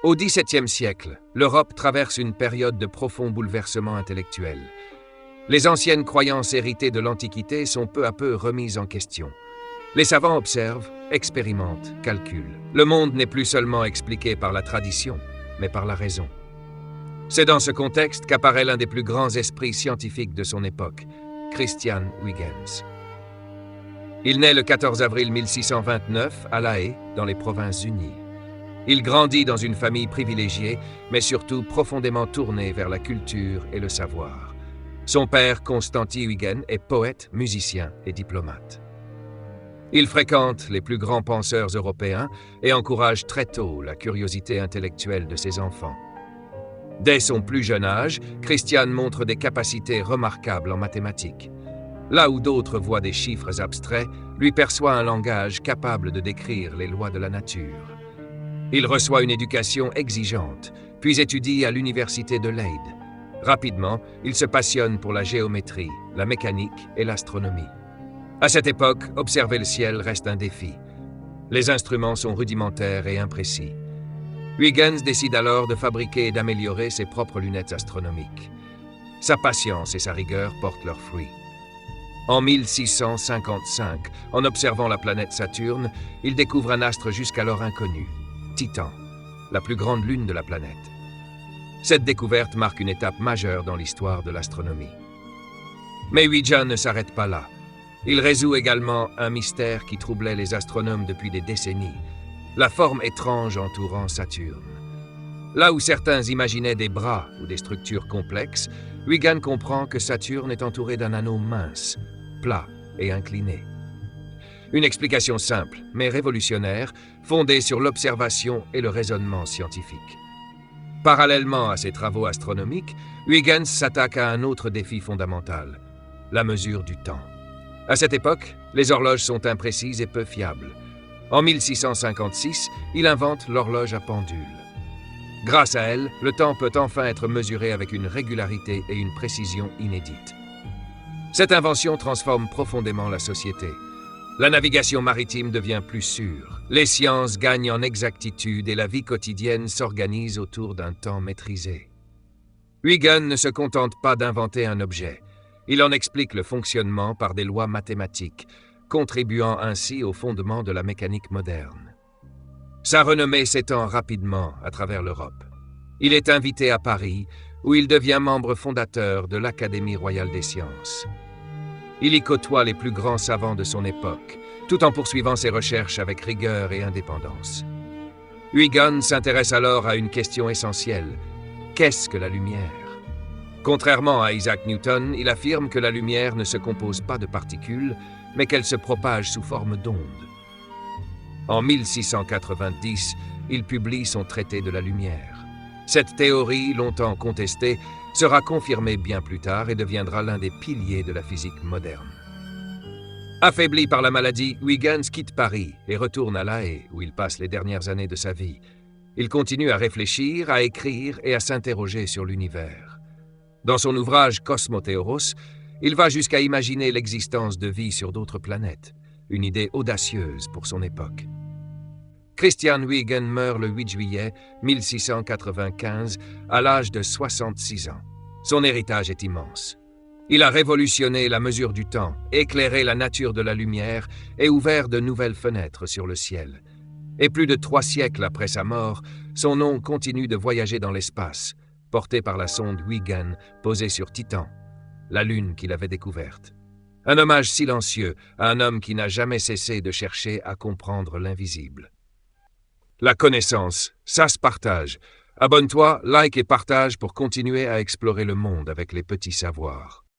Au XVIIe siècle, l'Europe traverse une période de profond bouleversement intellectuel. Les anciennes croyances héritées de l'Antiquité sont peu à peu remises en question. Les savants observent, expérimentent, calculent. Le monde n'est plus seulement expliqué par la tradition, mais par la raison. C'est dans ce contexte qu'apparaît l'un des plus grands esprits scientifiques de son époque, Christian Huygens. Il naît le 14 avril 1629 à La Haye, dans les Provinces-Unies. Il grandit dans une famille privilégiée, mais surtout profondément tournée vers la culture et le savoir. Son père, Constantin Huygens, est poète, musicien et diplomate. Il fréquente les plus grands penseurs européens et encourage très tôt la curiosité intellectuelle de ses enfants. Dès son plus jeune âge, Christian montre des capacités remarquables en mathématiques. Là où d'autres voient des chiffres abstraits, lui perçoit un langage capable de décrire les lois de la nature. Il reçoit une éducation exigeante, puis étudie à l'université de Leyde. Rapidement, il se passionne pour la géométrie, la mécanique et l'astronomie. À cette époque, observer le ciel reste un défi. Les instruments sont rudimentaires et imprécis. Huygens décide alors de fabriquer et d'améliorer ses propres lunettes astronomiques. Sa patience et sa rigueur portent leurs fruits. En 1655, en observant la planète Saturne, il découvre un astre jusqu'alors inconnu, Titan, la plus grande lune de la planète. Cette découverte marque une étape majeure dans l'histoire de l'astronomie. Mais Huygens ne s'arrête pas là. Il résout également un mystère qui troublait les astronomes depuis des décennies, la forme étrange entourant Saturne. Là où certains imaginaient des bras ou des structures complexes, Huygens comprend que Saturne est entouré d'un anneau mince, plat et incliné. Une explication simple, mais révolutionnaire, fondée sur l'observation et le raisonnement scientifique. Parallèlement à ses travaux astronomiques, Huygens s'attaque à un autre défi fondamental, la mesure du temps. À cette époque, les horloges sont imprécises et peu fiables. En 1656, il invente l'horloge à pendule. Grâce à elle, le temps peut enfin être mesuré avec une régularité et une précision inédites. Cette invention transforme profondément la société. La navigation maritime devient plus sûre, les sciences gagnent en exactitude et la vie quotidienne s'organise autour d'un temps maîtrisé. Huygens ne se contente pas d'inventer un objet, il en explique le fonctionnement par des lois mathématiques, contribuant ainsi au fondement de la mécanique moderne. Sa renommée s'étend rapidement à travers l'Europe. Il est invité à Paris, où il devient membre fondateur de l'Académie royale des sciences. Il y côtoie les plus grands savants de son époque, tout en poursuivant ses recherches avec rigueur et indépendance. Huygens s'intéresse alors à une question essentielle. Qu'est-ce que la lumière ? Contrairement à Isaac Newton, il affirme que la lumière ne se compose pas de particules, mais qu'elle se propage sous forme d'ondes. En 1690, il publie son traité de la lumière. Cette théorie, longtemps contestée, sera confirmée bien plus tard et deviendra l'un des piliers de la physique moderne. Affaibli par la maladie, Huygens quitte Paris et retourne à La Haye, où il passe les dernières années de sa vie. Il continue à réfléchir, à écrire et à s'interroger sur l'univers. Dans son ouvrage Cosmothéoros, il va jusqu'à imaginer l'existence de vie sur d'autres planètes, une idée audacieuse pour son époque. Christian Huygens meurt le 8 juillet 1695 à l'âge de 66 ans. Son héritage est immense. Il a révolutionné la mesure du temps, éclairé la nature de la lumière et ouvert de nouvelles fenêtres sur le ciel. Et plus de 3 siècles après sa mort, son nom continue de voyager dans l'espace, porté par la sonde Huygens posée sur Titan, la lune qu'il avait découverte. Un hommage silencieux à un homme qui n'a jamais cessé de chercher à comprendre l'invisible. La connaissance, ça se partage. Abonne-toi, like et partage pour continuer à explorer le monde avec les petits savoirs.